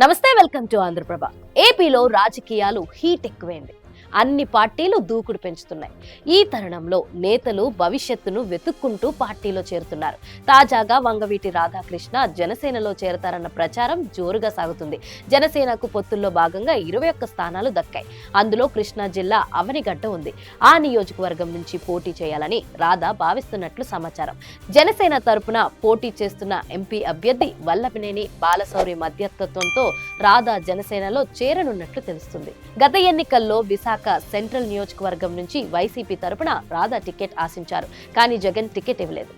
నమస్తే, welcome to Andhraprabha. ఏపీలో రాజకీయాలు హీట్ ఎక్కువైంది. అన్ని పార్టీలు దూకుడు పెంచుతున్నాయి. ఈ తరుణంలో నేతలు భవిష్యత్తును వెతుక్కుంటూ పార్టీలో చేరుతున్నారు. తాజాగా వంగవీటి రాధాకృష్ణ జనసేనలో చేరతారన్న ప్రచారం జోరుగా సాగుతుంది. జనసేనకు పొత్తుల్లో భాగంగా 21 స్థానాలు దక్కాయి. అందులో కృష్ణా జిల్లా అవనిగడ్డ ఉంది. ఆ నియోజకవర్గం నుంచి పోటీ చేయాలని రాధా భావిస్తున్నట్లు సమాచారం. జనసేన తరపున పోటీ చేస్తున్న ఎంపీ అభ్యర్థి వల్లభనేని బాలశౌరి మధ్యత్వంతో రాధా జనసేనలో చేరనున్నట్లు తెలుస్తుంది. గత ఎన్నికల్లో విశాఖ సెంట్రల్ నియోజకవర్గం నుంచి వైసీపీ తరపున రాధా టికెట్ ఆశించారు. కానీ జగన్ టికెట్ ఇవ్వలేదు.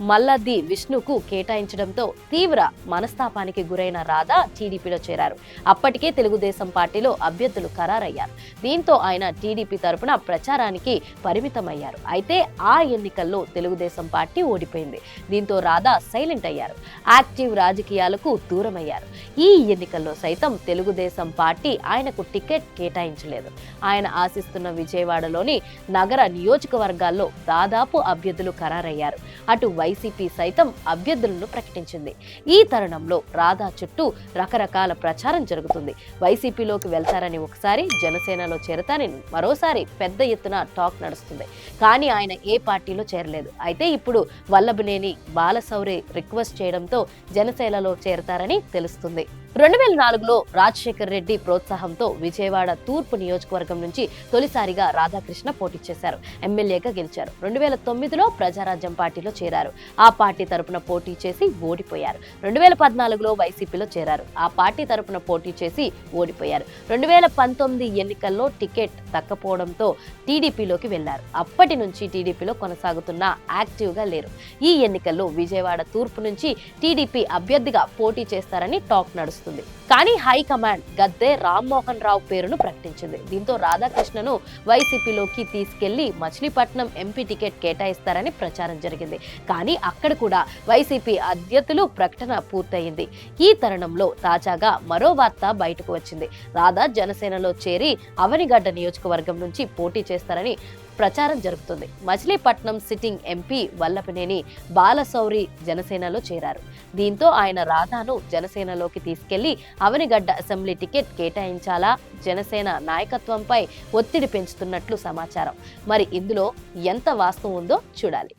మల్లది విష్ణుకు కేటాయించడంతో తీవ్ర మనస్తాపానికి గురైన రాధా టీడీపీలో చేరారు. అప్పటికే తెలుగుదేశం పార్టీలో అభ్యర్థులు ఖరారయ్యారు. దీంతో ఆయన టీడీపీ తరపున ప్రచారానికి పరిమితమయ్యారు. అయితే ఆ ఎన్నికల్లో తెలుగుదేశం పార్టీ ఓడిపోయింది. దీంతో రాధా సైలెంట్ అయ్యారు. యాక్టివ్ రాజకీయాలకు దూరమయ్యారు. ఈ ఎన్నికల్లో సైతం తెలుగుదేశం పార్టీ ఆయనకు టికెట్ కేటాయించలేదు. ఆయన ఆశిస్తున్న విజయవాడలోని నగర నియోజకవర్గాల్లో దాదాపు అభ్యర్థులు ఖరారయ్యారు. అటు వైసీపీ సైతం అభ్యర్థులను ప్రకటించింది. ఈ తరుణంలో రాధా చుట్టూ రకరకాల ప్రచారం జరుగుతుంది. వైసీపీలోకి వెళ్తారని ఒకసారి, జనసేనలో చేరతారని మరోసారి పెద్ద ఎత్తున టాక్ నడుస్తుంది. కానీ ఆయన ఏ పార్టీలో చేరలేదు. అయితే ఇప్పుడు వల్లభనేని బాలశౌరి రిక్వెస్ట్ చేయడంతో జనసేనలో చేరతారని తెలుస్తుంది. 2004లో రాజశేఖర్ రెడ్డి ప్రోత్సాహంతో విజయవాడ తూర్పు నియోజకవర్గం నుంచి తొలిసారిగా రాధాకృష్ణ పోటీ చేశారు. ఎమ్మెల్యేగా గెలిచారు. 2009లో ప్రజారాజ్యం పార్టీలో చేరారు. ఆ పార్టీ తరపున పోటీ చేసి ఓడిపోయారు. 2014లో వైసీపీలో చేరారు. ఆ పార్టీ తరపున పోటీ చేసి ఓడిపోయారు. 2019 ఎన్నికల్లో టికెట్ దక్కపోవడంతో టీడీపీలోకి వెళ్లారు. అప్పటి నుంచి టీడీపీలో కొనసాగుతున్న యాక్టివ్ గా లేరు. ఈ ఎన్నికల్లో విజయవాడ తూర్పు నుంచి టీడీపీ అభ్యర్థిగా పోటీ చేస్తారని టాక్ నడుస్తుంది. కానీ హైకమాండ్ గద్దె రామ్మోహన్ రావు పేరును ప్రకటించింది. దీంతో రాధాకృష్ణను వైసీపీలోకి తీసుకెళ్లి మచిలీపట్నం ఎంపీ టికెట్ కేటాయిస్తారని ప్రచారం జరిగింది. కానీ అక్కడ కూడా వైసీపీ అభ్యర్థులు ప్రకటన పూర్తయింది. ఈ తరుణంలో తాజాగా మరో వార్త బయటకు వచ్చింది. రాధా జనసేనలో చేరి అవనిగడ్డ నియోజకవర్గం నుంచి పోటీ చేస్తారని ప్రచారం జరుగుతుంది. మచిలీపట్నం సిట్టింగ్ ఎంపీ వల్లభనేని బాలశౌరి జనసేనలో చేరారు. దీంతో ఆయన రాధాను జనసేనలోకి తీసుకెళ్లి అవనిగడ్డ అసెంబ్లీ టికెట్ కేటాయించాలా జనసేన నాయకత్వంపై ఒత్తిడి పెంచుతున్నట్లు సమాచారం. మరి ఇందులో ఎంత వాస్తవం ఉందో చూడాలి.